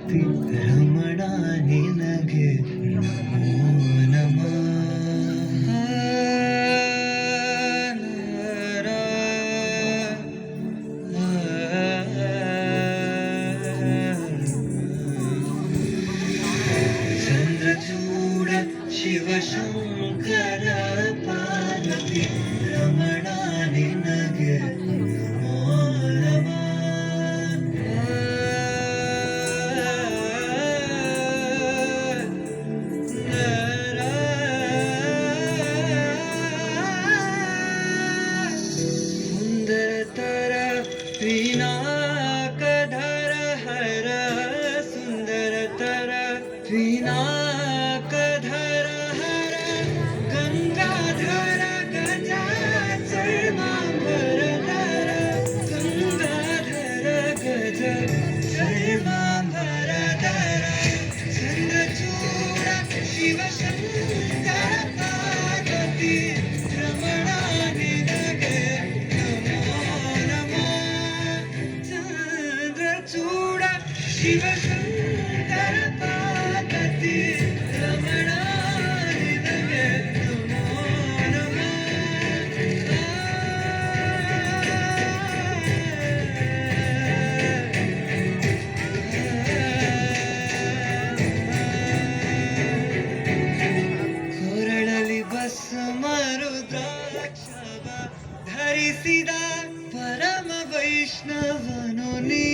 ಪಾರ್ವತಿ ರಮಣ ನಿನಗೆ ನಮೋ ನಮಃ. ಚಂದ್ರಚೂಡ ಶಿವಶಂಕರ ಪಾರ್ವತಿ ರಮಣ ನಿನಗೆ ನಮೋ ನಮಃ. सुंदरतर पिनाकधर हर सुंदरतर पिनाकधर हर गंगाधर गजाचर्मांबरधर गंगाधर गजाचर्मांबरधर चंद्रचूड़ शिवशंकर पार्वती रमण निनगे नमो नमः. चंद्रचूड़ शिवशंकर पार्वती रमण निनगे नमो नमः. ಕೊರಳಲಿ ಭಸ್ಮ ರುದ್ರಾಕ್ಷವ ಧರಿಸಿದ ಪರಮ ವೈಷ್ಣವನು ನೀ